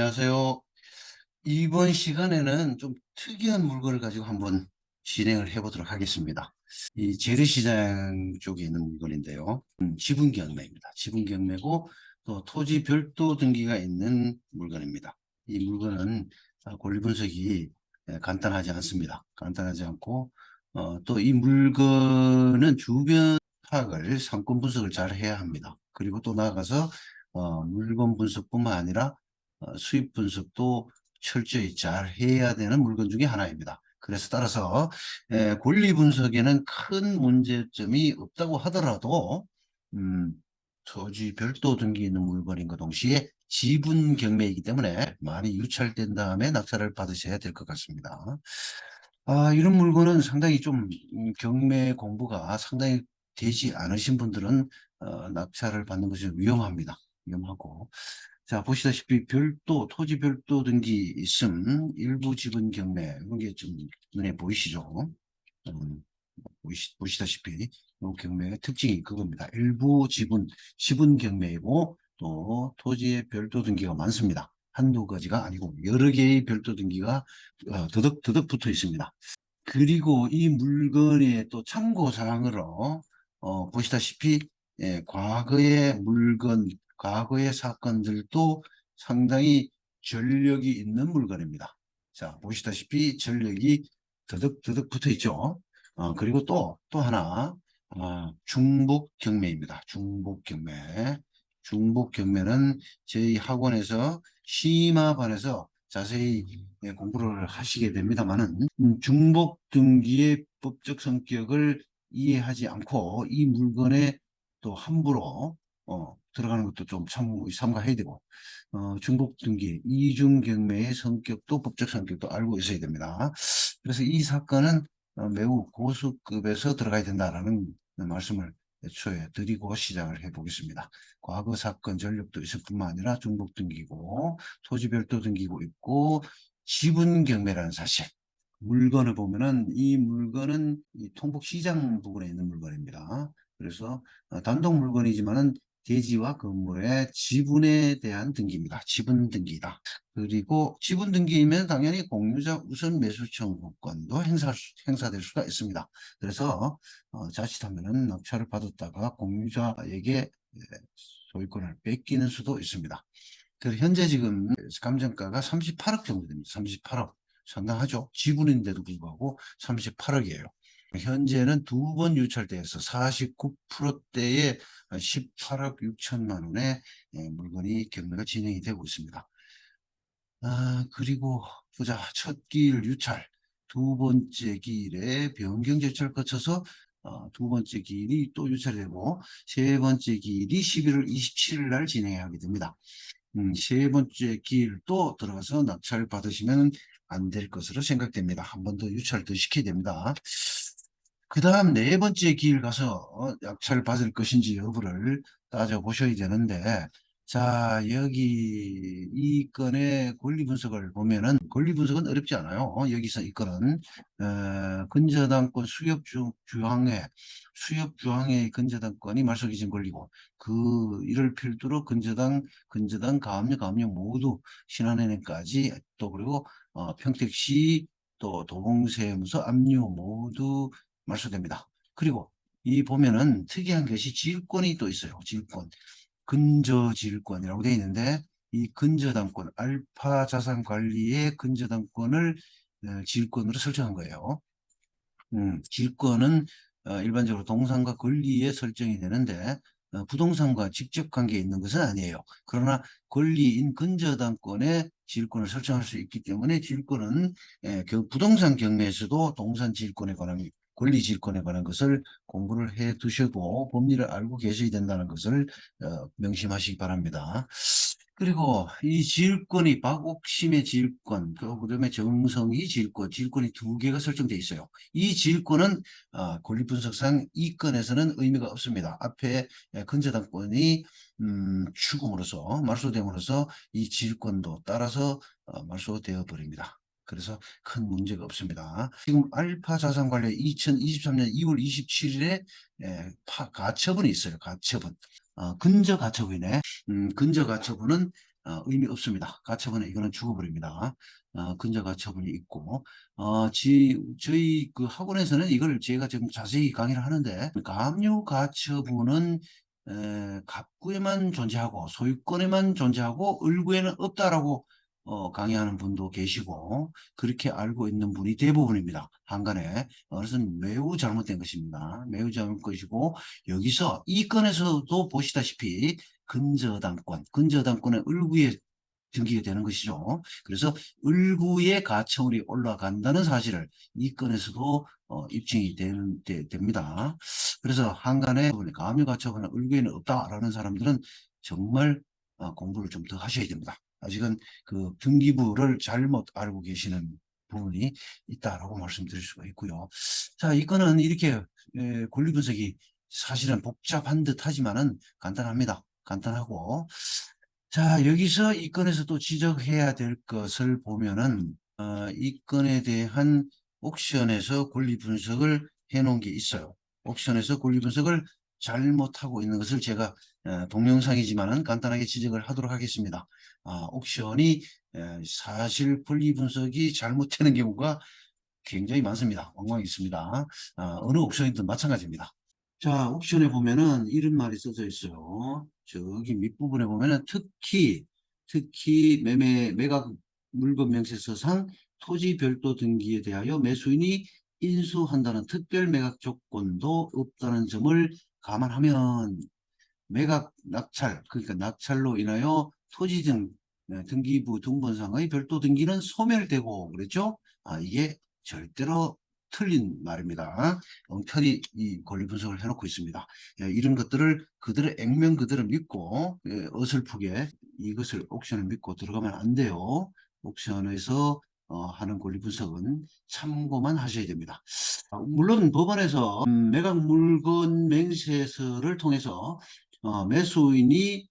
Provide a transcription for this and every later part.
안녕하세요. 이번 시간에는 좀 특이한 물건을 가지고 한번 진행을 해보도록 하겠습니다. 이 재래시장 쪽에 있는 물건인데요. 지분 경매입니다. 지분 경매고 또 토지 별도 등기가 있는 물건입니다. 이 물건은 권리 분석이 간단하지 않습니다. 간단하지 않고 또 이 물건은 주변 파악을 상권 분석을 잘 해야 합니다. 그리고 또 나아가서 물건 분석뿐만 아니라 수입 분석도 철저히 잘 해야 되는 물건 중에 하나입니다. 그래서 따라서 권리 분석에는 큰 문제점이 없다고 하더라도 음, 토지 별도 등기 있는 물건인 것 동시에 지분 경매이기 때문에 많이 유찰된 다음에 낙찰을 받으셔야 될 것 같습니다. 이런 물건은 상당히 좀 경매 공부가 상당히 되지 않으신 분들은 낙찰을 받는 것이 위험합니다. 위험하고. 자, 보시다시피 별도, 토지 별도 등기 있음, 일부 지분 경매, 이런 게 좀 눈에 보이시죠? 보시다시피 이 경매의 특징이 그겁니다. 일부 지분 경매이고 또 토지의 별도 등기가 많습니다. 한두 가지가 아니고 여러 개의 별도 등기가 더덕더덕 붙어 있습니다. 그리고 이 물건의 또 참고 사항으로 보시다시피 과거의 물건, 과거의 사건들도 상당히 전력이 있는 물건입니다. 자, 보시다시피 전력이 더덕더덕 붙어 있죠. 그리고 또 하나 중복 경매입니다. 중복 경매. 중복 경매는 저희 학원에서 심화반에서 자세히 공부를 하시게 됩니다만은 중복 등기의 법적 성격을 이해하지 않고 이 물건에 또 함부로 들어가는 것도 좀 삼가해야 되고 중복 등기, 이중 경매의 성격도 법적 성격도 알고 있어야 됩니다. 그래서 이 사건은 매우 고수급에서 들어가야 된다라는 말씀을 애초에 드리고 시작을 해보겠습니다. 과거 사건 전력도 있을 뿐만 아니라 중복 등기고 토지 별도 등기고 있고 지분 경매라는 사실. 물건을 보면은 이 물건은 이 통복시장 부근에 있는 물건입니다. 그래서 단독 물건이지만은 대지와 건물의 지분에 대한 등기입니다. 지분 등기다. 그리고 지분 등기이면 당연히 공유자 우선 매수 청구권도 행사될 수가 있습니다. 그래서 자칫하면은 낙찰을 받았다가 공유자에게 소유권을 뺏기는 수도 있습니다. 그래서 현재 지금 감정가가 38억 정도 됩니다. 38억. 상당하죠. 지분인데도 불구하고 38억이에요. 현재는 두 번 유찰돼서 49%대의 18억 6천만 원의 물건이 경매가 진행이 되고 있습니다. 그리고 보자. 첫 기일 유찰, 두 번째 기일에 변경 절차를 거쳐서 두 번째 기일이 또 유찰되고 세 번째 기일이 11월 27일 날 진행하게 됩니다. 세 번째 기일도 들어가서 낙찰 받으시면 안 될 것으로 생각됩니다. 한 번 더 유찰 더 시켜야 됩니다. 그 다음 네 번째 기일 가서 낙찰 받을 것인지 여부를 따져보셔야 되는데, 자, 여기 이 건의 권리 분석을 보면은 권리 분석은 어렵지 않아요. 여기서 이 건은 근저당권 수협주항의 근저당권이 말소기준 권리고 이를 필두로 근저당 가압류 모두 신한은행까지 또 그리고 평택시 또 도봉세무서 압류 모두 말소됩니다. 그리고 이 보면은 특이한 것이 질권이 또 있어요. 질권. 근저질권이라고 되어 있는데 이 근저당권, 알파 자산관리의 근저당권을 질권으로 설정한 거예요. 질권은 일반적으로 동산과 권리에 설정이 되는데 부동산과 직접 관계에 있는 것은 아니에요. 그러나 권리인 근저당권에 질권을 설정할 수 있기 때문에 질권은 부동산 경매에서도 동산 질권에 관한 권리 질권에 관한 것을 공부를 해 두시고 법리를 알고 계셔야 된다는 것을 명심하시기 바랍니다. 그리고 이 질권이 박옥심의 질권, 그다음에 정성희 질권, 질권이 두 개가 설정되어 있어요. 이 질권은 권리분석상 이 건에서는 의미가 없습니다. 앞에 근저당권이 추궁으로서 말소됨으로써 이 질권도 따라서 말소되어 버립니다. 그래서 큰 문제가 없습니다. 지금 알파자산관리 2023년 2월 27일에 가처분이 있어요. 가처분. 근저가처분이네. 근저가처분은 의미 없습니다. 가처분은 이거는 죽어버립니다. 근저 가처분이 있고, 저희 그 학원에서는 이걸 제가 지금 자세히 강의를 하는데, 가압류 가처분은 갑구에만 존재하고 소유권에만 존재하고 을구에는 없다라고 강의하는 분도 계시고 그렇게 알고 있는 분이 대부분입니다. 한간에. 그것은 매우 잘못된 것입니다. 매우 잘못된 것이고 여기서 이 건에서도 보시다시피 근저당권은 을구에 등기가 되는 것이죠. 그래서 을구의 가처분이 올라간다는 사실을 이 건에서도 입증이 됩니다. 그래서 한간에 가압류 가처분은 을구에는 없다라는 사람들은 정말 공부를 좀 더 하셔야 됩니다. 아직은 그 등기부를 잘못 알고 계시는 부분이 있다라고 말씀드릴 수가 있고요. 자, 이 건은 이렇게 권리 분석이 사실은 복잡한 듯 하지만은 간단합니다. 간단하고 자, 여기서 이 건에서 또 지적해야 될 것을 보면은 이 건에 대한 옥션에서 권리 분석을 해놓은 게 있어요. 옥션에서 권리 분석을 잘못하고 있는 것을 제가 동영상이지만은 간단하게 지적을 하도록 하겠습니다. 옥션이 사실 권리 분석이 잘못되는 경우가 굉장히 많습니다. 엉망이 있습니다. 어느 옥션이든 마찬가지입니다. 자, 옥션에 보면은 이런 말이 써져 있어요. 저기 밑부분에 보면은 특히 매각 물건 명세서상 토지 별도 등기에 대하여 매수인이 인수한다는 특별 매각 조건도 없다는 점을 감안하면 매각 낙찰, 그러니까 낙찰로 인하여 토지 등 등기부 등본상의 별도 등기는 소멸되고 그랬죠? 이게 절대로 틀린 말입니다. 엉터리 이 권리 분석을 해놓고 있습니다. 이런 것들을 그들의 액면 그대로 믿고 어설프게 이것을 옥션을 믿고 들어가면 안 돼요. 옥션에서 하는 권리 분석은 참고만 하셔야 됩니다. 물론 법원에서 매각 물건 맹세서를 통해서 매수인이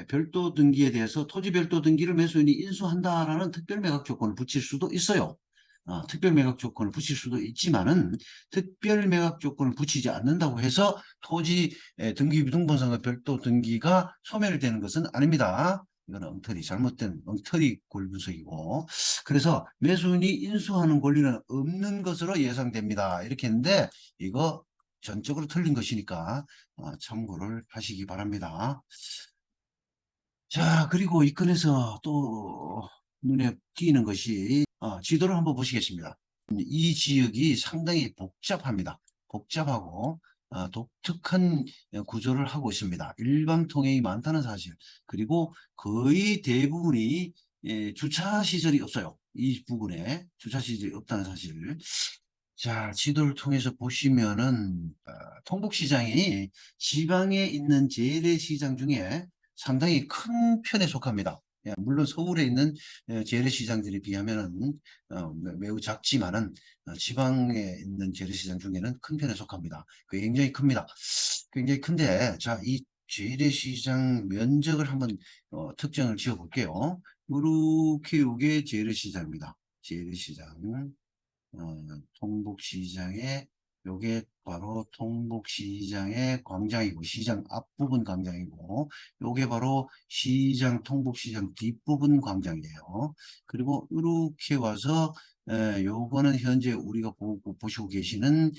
별도 등기에 대해서 토지 별도 등기를 매수인이 인수한다라는 특별 매각 조건을 붙일 수도 있어요. 특별 매각 조건을 붙일 수도 있지만은 특별 매각 조건을 붙이지 않는다고 해서 토지 등기 등본상의 별도 등기가 소멸되는 것은 아닙니다. 이거는 잘못된 엉터리 권리 분석이고 그래서 매수인이 인수하는 권리는 없는 것으로 예상됩니다. 이렇게 했는데 이거 전적으로 틀린 것이니까 참고를 하시기 바랍니다. 자, 그리고 이 건에서 또 눈에 띄는 것이 지도를 한번 보시겠습니다. 이 지역이 상당히 복잡합니다. 복잡하고 독특한 구조를 하고 있습니다. 일방 통행이 많다는 사실 그리고 거의 대부분이 주차 시설이 없어요. 이 부분에 주차 시설이 없다는 사실. 자, 지도를 통해서 보시면은 통북시장이 지방에 있는 재래시장 중에 상당히 큰 편에 속합니다. 물론 서울에 있는 재래시장들에 비하면 매우 작지만은 지방에 있는 재래시장 중에는 큰 편에 속합니다. 굉장히 큽니다. 굉장히 큰데 자, 이 재래시장 면적을 한번 특정을 지어 볼게요. 이렇게 이게 재래시장입니다. 재래시장. 통북시장의 요게 바로 통북시장의 광장이고 시장 앞부분 광장이고 요게 바로 시장 통북시장 뒷부분 광장이에요. 그리고 이렇게 와서 요거는 현재 우리가 보시고 계시는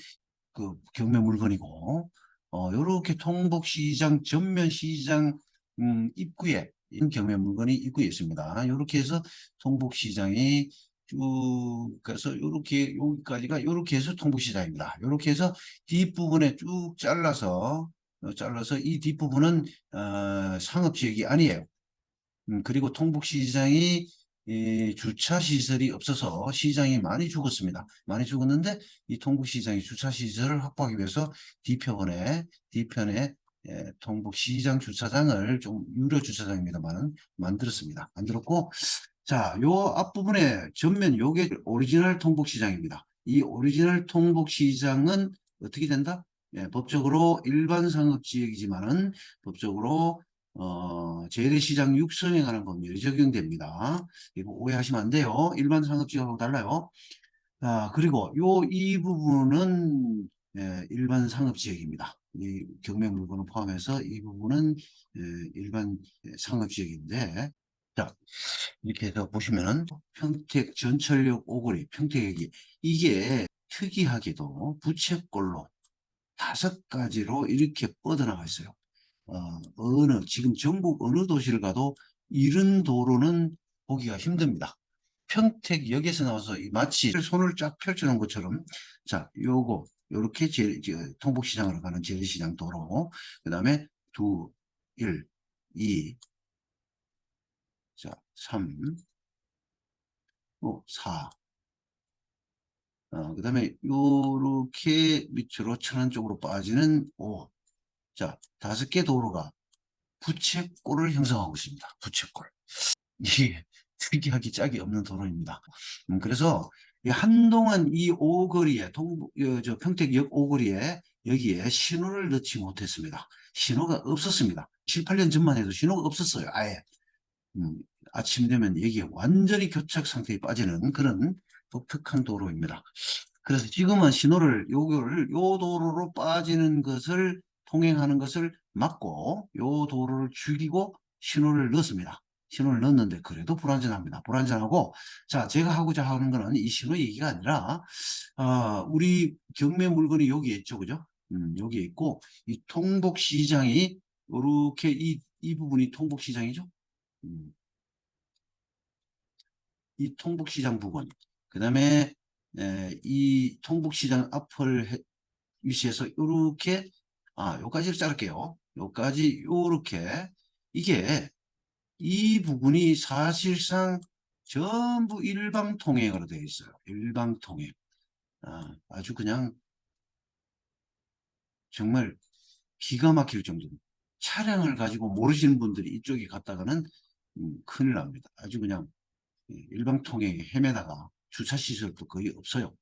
그 경매 물건이고 요렇게 통북시장 전면 시장 입구에 경매 물건이 입구에 있습니다. 이렇게 해서 통북시장이 쭉 가서 요렇게 여기까지가 요렇게 해서 통북시장입니다. 요렇게 해서 뒷부분에 쭉 잘라서 이 뒷부분은 상업지역이 아니에요. 그리고 통북시장이 주차시설이 없어서 시장이 많이 죽었습니다. 많이 죽었는데 이 통북시장이 주차시설을 확보하기 위해서 뒤편에 통북시장 주차장을 좀 유료 주차장입니다만 만들었습니다. 만들었고 자, 요 앞부분에 전면 요게 오리지널 통북시장입니다. 이 오리지널 통북시장은 어떻게 된다? 법적으로 일반 상업지역이지만은 법적으로 재래시장 육성에 관한 법률이 적용됩니다. 이거 오해하시면 안 돼요. 일반 상업지역하고 달라요. 그리고 이 부분은 일반 상업지역입니다. 이 경매 물건을 포함해서 이 부분은 일반 상업지역인데 자, 이렇게 해서 보시면은 평택 전철역 오거리, 평택역이 이게 특이하게도 부채꼴로 5가지로 이렇게 뻗어나가 있어요. 지금 전국 어느 도시를 가도 이런 도로는 보기가 힘듭니다. 평택역에서 나와서 마치 손을 쫙 펼쳐놓은 것처럼, 자, 요렇게 통복시장으로 가는 재래시장 도로, 그 다음에 2, 1, 2, 자, 3, 4, 그 다음에 요렇게 밑으로 천안 쪽으로 빠지는 5, 자, 5개 도로가 부채꼴을 형성하고 있습니다. 부채꼴. 이게 특이하기 짝이 없는 도로입니다. 그래서 한동안 이 오거리에, 평택역 오거리에 여기에 신호를 넣지 못했습니다. 신호가 없었습니다. 7, 8년 전만 해도 신호가 없었어요. 아예. 아침 되면 여기에 완전히 교착 상태에 빠지는 그런 독특한 도로입니다. 그래서 지금은 요 도로로 빠지는 것을 통행하는 것을 막고 요 도로를 죽이고 신호를 넣습니다. 신호를 넣었는데 그래도 불안전합니다. 불안전하고, 자, 제가 하고자 하는 거는 이 신호 얘기가 아니라, 우리 경매 물건이 여기에 있죠. 그죠? 여기에 있고, 이 통복시장이, 이렇게 이 부분이 통복시장이죠. 음, 이 통복시장 부분. 그 다음에, 이 통복시장 앞을 위치해서 이렇게, 요까지를 자를게요. 요까지 요렇게. 이게 이 부분이 사실상 전부 일방통행으로 되어 있어요. 일방통행. 아주 그냥 정말 기가 막힐 정도로 차량을 가지고 모르시는 분들이 이쪽에 갔다가는 큰일 납니다. 아주 그냥 일방통행에 헤매다가 주차시설도 거의 없어요.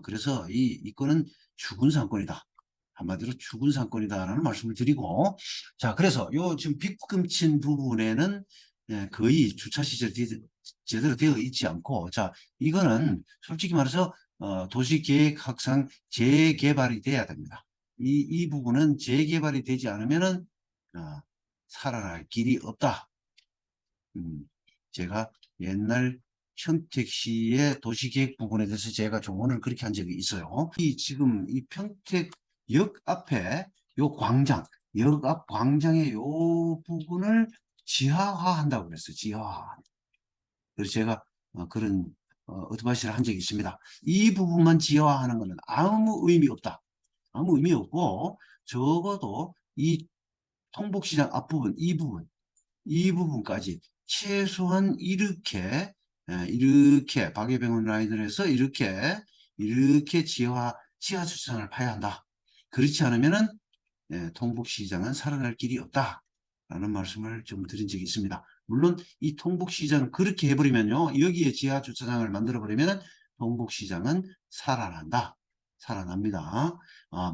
그래서 이 건은 죽은 상권이다. 한마디로 죽은 상권이다라는 말씀을 드리고, 자, 그래서 요 지금 빗금친 부분에는 거의 주차시설이 제대로 되어 있지 않고, 자, 이거는 솔직히 말해서 도시계획학상 재개발이 돼야 됩니다. 이 부분은 재개발이 되지 않으면은 살아날 길이 없다. 제가 옛날 평택시의 도시계획 부분에 대해서 제가 조언을 그렇게 한 적이 있어요. 지금 이 평택역 앞에 요 광장, 역 앞 광장의 요 부분을 지하화한다고 그랬어요. 지하화. 그래서 제가 그런 어드바이스를 한 적이 있습니다. 이 부분만 지하화하는 것은 아무 의미 없다. 아무 의미 없고, 적어도 이 통복시장 앞부분, 이 부분까지 최소한 이렇게 박예병원 라인을 해서 이렇게 지하 주차장을 파야 한다. 그렇지 않으면은 통복시장은 살아날 길이 없다라는 말씀을 좀 드린 적이 있습니다. 물론 이 통복시장 그렇게 해버리면요, 여기에 지하 주차장을 만들어 버리면 통복시장은 살아납니다.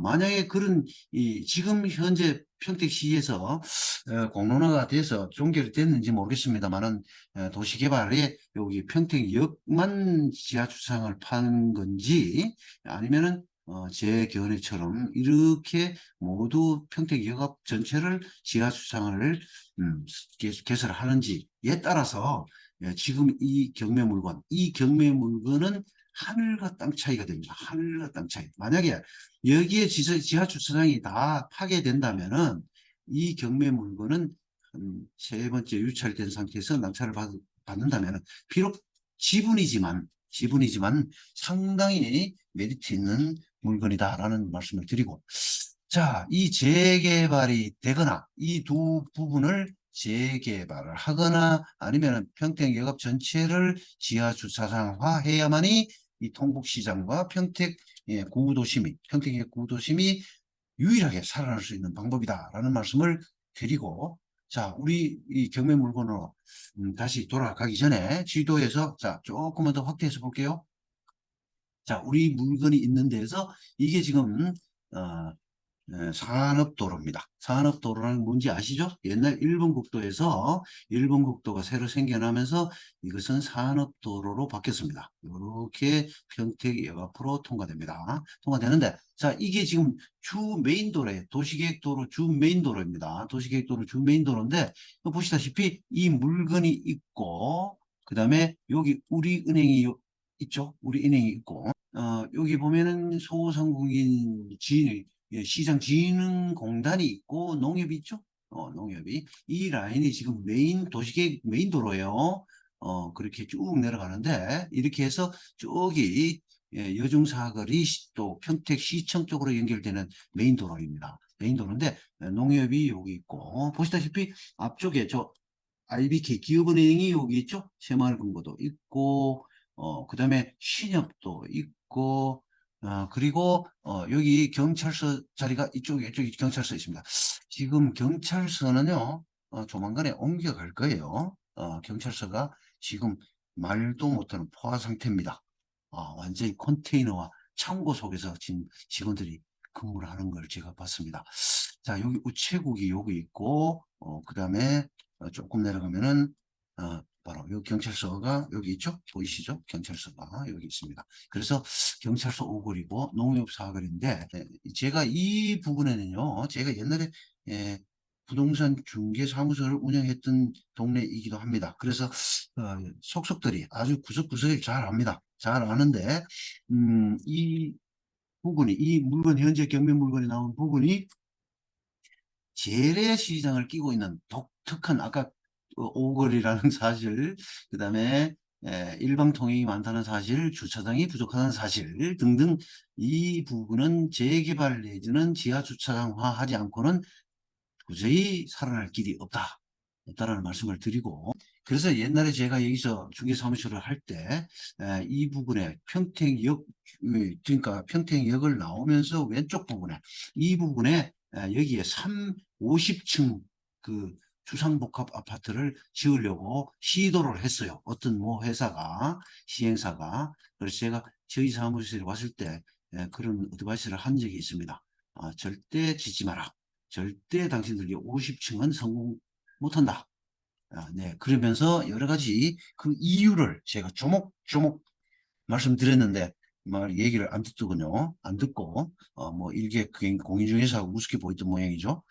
만약에 지금 현재 평택시에서 공론화가 돼서 종결이 됐는지 모르겠습니다만은, 도시개발에 여기 평택역만 지하주차장을 파는 건지 아니면은 제 견해처럼 이렇게 모두 평택역 앞 전체를 지하주차장을 개설하는지에 따라서 지금 이 경매 물건은 하늘과 땅 차이가 됩니다. 하늘과 땅 차이. 만약에 여기에 지하주차장이 다 파괴된다면은 이 경매 물건은 세 번째 유찰된 상태에서 낙찰을 받는다면은 비록 지분이지만 상당히 메리트 있는 물건이다라는 말씀을 드리고, 자, 이 재개발이 되거나 이 두 부분을 재개발을 하거나 아니면 평택역업 전체를 지하주차장화 해야만이 이 통북시장과 평택역 구도심이 유일하게 살아날 수 있는 방법이다라는 말씀을 드리고, 자, 우리 이 경매 물건으로 다시 돌아가기 전에 지도에서, 자, 조금만 더 확대해서 볼게요. 자, 우리 물건이 있는 데에서 이게 지금 산업도로입니다. 산업도로는 뭔지 아시죠? 옛날 일본 국도에서 일본 국도가 새로 생겨나면서 이것은 산업도로로 바뀌었습니다. 이렇게 평택역 앞으로 통과됩니다. 통과되는데, 자, 이게 지금 주 메인도로에 도시계획도로 주 메인도로입니다. 도시계획도로 주 메인도로인데, 보시다시피 이 물건이 있고, 그 다음에 여기 우리은행이 있죠? 우리은행이 있고, 여기 보면은 소상공인 시장진흥공단이 있고 농협이 있죠. 농협이 이 라인이 지금 메인 도시계 메인 도로예요. 그렇게 쭉 내려가는데 이렇게 해서 저기 여중사거리 또 평택시청 쪽으로 연결되는 메인 도로입니다. 메인 도로인데 농협이 여기 있고 보시다시피 앞쪽에 저 IBK 기업은행이 여기 있죠. 새마을금고도 있고 그 다음에 신협도 있고 그리고 여기 경찰서 자리가 이쪽에 경찰서 있습니다. 지금 경찰서는요 조만간에 옮겨갈 거예요. 경찰서가 지금 말도 못하는 포화 상태입니다. 완전히 컨테이너와 창고 속에서 지금 직원들이 근무를 하는 걸 제가 봤습니다. 자, 여기 우체국이 여기 있고, 그 다음에 조금 내려가면은, 바로 여기 경찰서가 여기 있죠? 보이시죠? 경찰서가 여기 있습니다. 그래서 경찰서 5거리고 농협 4거리인데, 제가 이 부분에는요, 제가 옛날에 예, 부동산 중개사무소를 운영했던 동네이기도 합니다. 그래서 속속들이 아주 구석구석을 잘 압니다. 잘 아는데 이 부분이 이 물건 현재 경매 물건이 나온 부분이 재래시장을 끼고 있는 독특한 아까 오거리라는 사실, 그 다음에 일방통행이 많다는 사실, 주차장이 부족하다는 사실 등등 이 부분은 재개발 내지는 지하주차장화하지 않고는 도저히 살아날 길이 없다라는 말씀을 드리고 그래서 옛날에 제가 여기서 중개사무소를 할 때 이 부분에 평택역 그러니까 평택역을 나오면서 왼쪽 부분에 이 부분에 여기에 50층 그 주상복합 아파트를 지으려고 시도를 했어요. 어떤 모 회사가 시행사가 그래서 제가 저희 사무실에 왔을 때 그런 어드바이스를 한 적이 있습니다. 절대 짓지 마라. 절대 당신들이 50층은 성공 못한다. 네, 그러면서 여러 가지 그 이유를 제가 조목조목 말씀드렸는데 말 얘기를 안 듣더군요. 안 듣고 뭐 일개 공인중개사 우습게 보였던 모양이죠.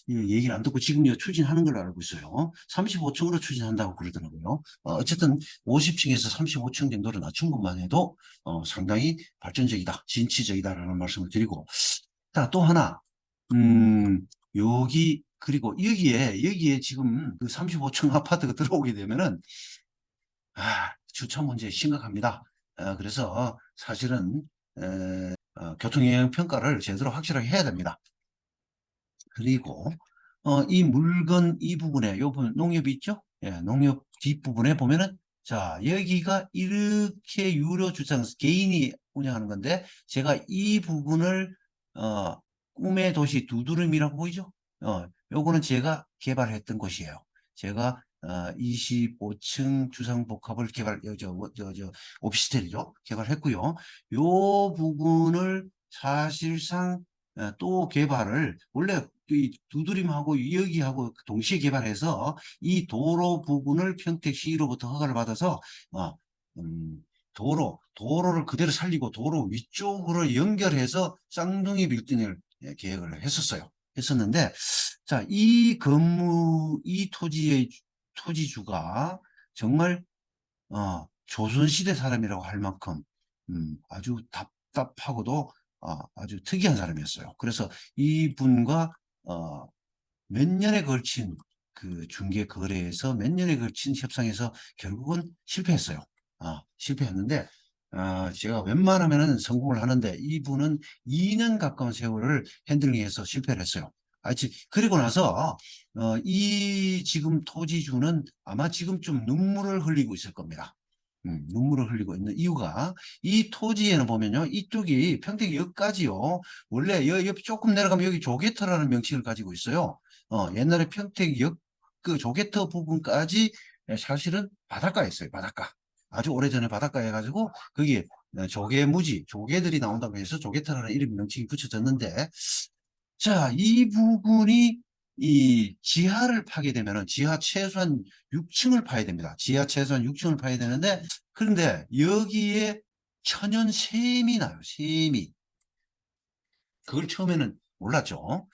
이 얘기를 안 듣고 지금 추진하는 걸로 알고 있어요. 35층으로 추진한다고 그러더라고요. 어쨌든 50층에서 35층 정도로 낮춘 것만 해도 상당히 발전적이다, 진취적이다라는 말씀을 드리고 자, 또 하나 그리고 여기에 지금 그 35층 아파트가 들어오게 되면은, 주차 문제 심각합니다. 그래서 사실은, 교통영향 평가를 제대로 확실하게 해야 됩니다. 그리고, 이 물건 이 부분에, 요 부분 농협이 있죠? 예, 농협 뒷부분에 보면은, 자, 여기가 이렇게 유료 주차장, 개인이 운영하는 건데, 제가 이 부분을, 꿈의 도시 두드름이라고 보이죠? 요거는 제가 개발했던 곳이에요. 제가 25층 주상복합을 오피스텔이죠. 개발했고요. 요 부분을 사실상 또 개발을 원래 이 두드림하고 여기하고 동시에 개발해서 이 도로 부분을 평택시로부터 허가를 받아서 어, 음, 도로를 그대로 살리고 도로 위쪽으로 연결해서 쌍둥이 빌딩을 계획을 했었는데 자, 이 토지주가 정말 조선시대 사람이라고 할 만큼 아주 답답하고도 아주 특이한 사람이었어요. 그래서 이분과 몇 년에 걸친 그 중개 거래에서 몇 년에 걸친 협상에서 결국은 실패했어요. 실패했는데 제가 웬만하면 성공을 하는데 이분은 2년 가까운 세월을 핸들링해서 실패를 했어요. 그리고 나서 이 지금 토지주는 아마 지금 좀 눈물을 흘리고 있을 겁니다. 눈물을 흘리고 있는 이유가 이 토지에는 보면요 이쪽이 평택역까지요 원래 여기 조금 내려가면 여기 조개터라는 명칭을 가지고 있어요. 옛날에 평택역 그 조개터 부분까지 사실은 바닷가였어요. 바닷가. 아주 오래전에 바닷가 해가지고 거기에 조개들이 나온다고 해서 조개터라는 이름 명칭이 붙여졌는데 자, 이 부분이 이 지하를 파게 되면은 지하 최소한 6층을 파야 됩니다. 지하 최소한 6층을 파야 되는데, 그런데 여기에 천연 샘이 나요. 샘이. 그걸 처음에는 몰랐죠.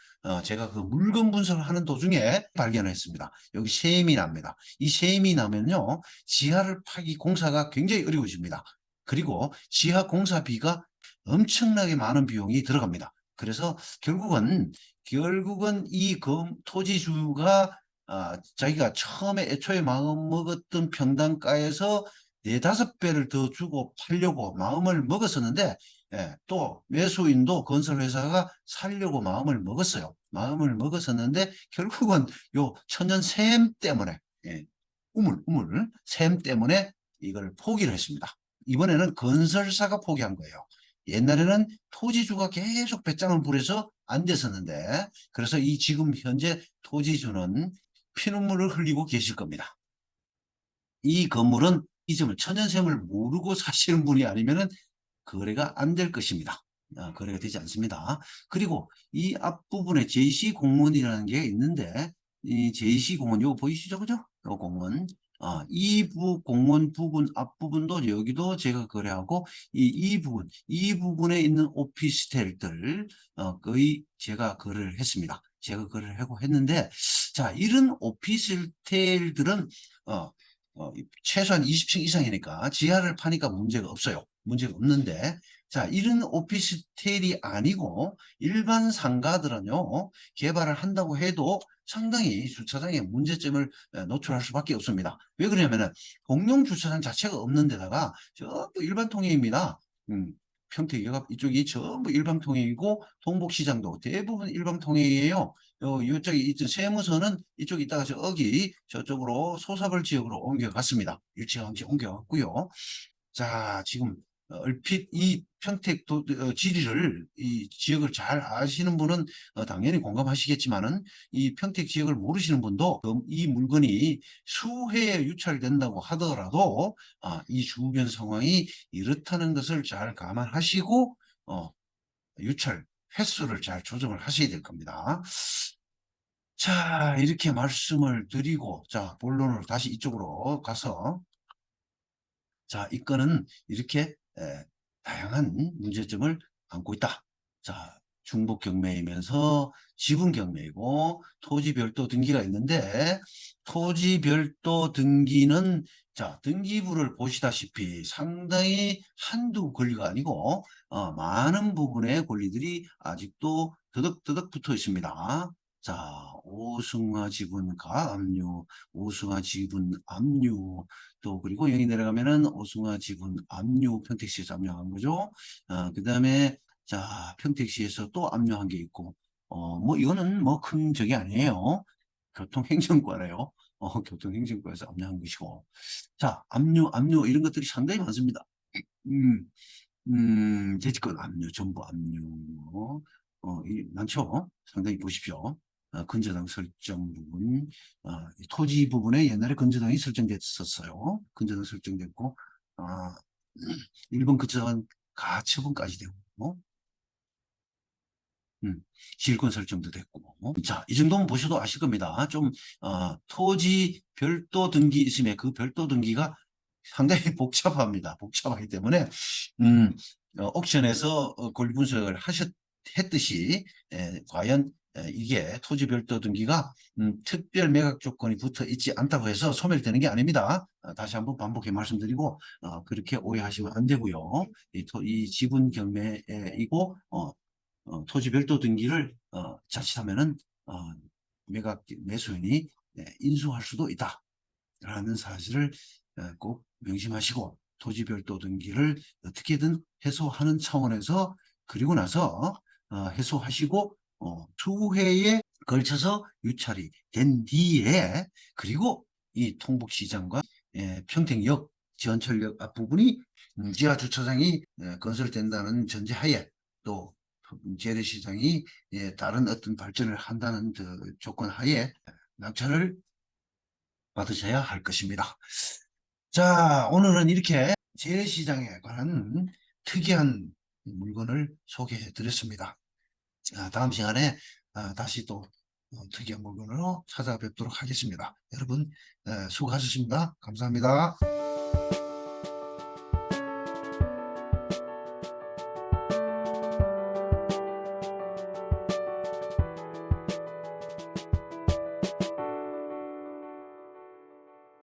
제가 그 물건 분석을 하는 도중에 발견했습니다. 여기 샘이 납니다. 이 샘이 나면요, 지하를 파기 공사가 굉장히 어려워집니다. 그리고 지하 공사비가 엄청나게 많은 비용이 들어갑니다. 그래서 결국은 이 토지주가 자기가 처음에 애초에 마음 먹었던 평당가에서 네다섯 배를 더 주고 팔려고 마음을 먹었었는데, 예, 또 매수인도 건설회사가 살려고 마음을 먹었어요. 마음을 먹었었는데 결국은 요 천연샘 때문에, 예, 샘 때문에 이걸 포기를 했습니다. 이번에는 건설사가 포기한 거예요. 옛날에는 토지주가 계속 배짱을 부려서 안 됐었는데, 그래서 이 지금 현재 토지주는 피눈물을 흘리고 계실 겁니다. 이 건물은 이 점을 천연샘을 모르고 사시는 분이 아니면은 거래가 안 될 것입니다. 거래가 되지 않습니다. 그리고 이 앞부분에 JC 공원이라는 게 있는데, 이 JC 공원, 이거 보이시죠? 그죠? 이 공원. 이 공원 부분, 앞부분도 여기도 제가 거래하고, 이 부분에 있는 오피스텔들, 거의 제가 거래를 했습니다. 제가 거래를 하고 했는데, 자, 이런 오피스텔들은, 어, 최소한 20층 이상이니까 지하를 파니까 문제가 없어요. 문제가 없는데, 자, 이런 오피스텔이 아니고 일반 상가들은요, 개발을 한다고 해도 상당히 주차장에 문제점을 노출할 수밖에 없습니다. 왜 그러냐면은 공용 주차장 자체가 없는 데다가 전부 일반 통행입니다. 평택역 이쪽이 전부 일반 통행이고, 동복시장도 대부분 일반 통행이에요. 이쪽에 있던 세무서는 이쪽 있다가 저쪽으로 소사벌 지역으로 옮겨갔습니다. 일찌감치 옮겨갔고요. 자, 지금 얼핏 이 지리를, 이 지역을 잘 아시는 분은 당연히 공감하시겠지만은, 이 평택 지역을 모르시는 분도 이 물건이 수회에 유찰된다고 하더라도 이 주변 상황이 이렇다는 것을 잘 감안하시고 유찰 횟수를 잘 조정을 하셔야 될 겁니다. 자, 이렇게 말씀을 드리고, 자, 본론으로 다시 이쪽으로 가서, 자, 이 건은 이렇게 다양한 문제점을 안고 있다. 자, 중복 경매이면서 지분 경매이고 토지 별도 등기가 있는데, 토지 별도 등기는, 자, 등기부를 보시다시피 상당히 한두 권리가 아니고 많은 부분의 권리들이 아직도 더덕더덕 붙어 있습니다. 자, 오승화 지분 가압류, 오승화 지분 압류, 또 그리고 여기 내려가면은 오승화 지분 압류, 평택시에서 압류한 거죠. 그 다음에 자, 평택시에서 또 압류한 게 있고, 뭐 이거는 뭐 큰 적이 아니에요. 교통행정과래요. 교통행정과에서 압류한 것이고, 자, 압류 이런 것들이 상당히 많습니다. 음, 재직권 압류, 정보 압류, 많죠. 상당히 보십시오. 건저당 설정 부분, 이 토지 부분에 옛날에 건저당이 설정됐었어요. 건저당 설정됐고, 아, 1번 건저당 가처분까지 되고, 음, 실권 설정도 됐고. 자, 이 정도면 보셔도 아실 겁니다. 좀, 토지 별도 등기 있으면 그 별도 등기가 상당히 복잡합니다. 복잡하기 때문에, 음, 옥션에서 권리 분석을 했듯이, 과연 이게 토지 별도 등기가 특별 매각 조건이 붙어 있지 않다고 해서 소멸되는 게 아닙니다. 다시 한번 반복해 말씀드리고, 그렇게 오해하시면 안 되고요. 이 지분 경매이고, 토지 별도 등기를 자칫하면은 매각 매수인이 인수할 수도 있다라는 사실을 꼭 명심하시고, 토지 별도 등기를 어떻게든 해소하는 차원에서, 그리고 나서 해소하시고 추후에 걸쳐서 유찰이 된 뒤에, 그리고 이 통북시장과 평택역 지하철역 앞부분이 지하 주차장이 건설된다는 전제하에, 또 재래시장이 다른 어떤 발전을 한다는 조건 하에 낙찰을 받으셔야 할 것입니다. 자, 오늘은 이렇게 재래시장에 관한 특이한 물건을 소개해 드렸습니다. 다음 시간에 다시 또 특이한 물건으로 찾아뵙도록 하겠습니다. 여러분 수고하셨습니다. 감사합니다.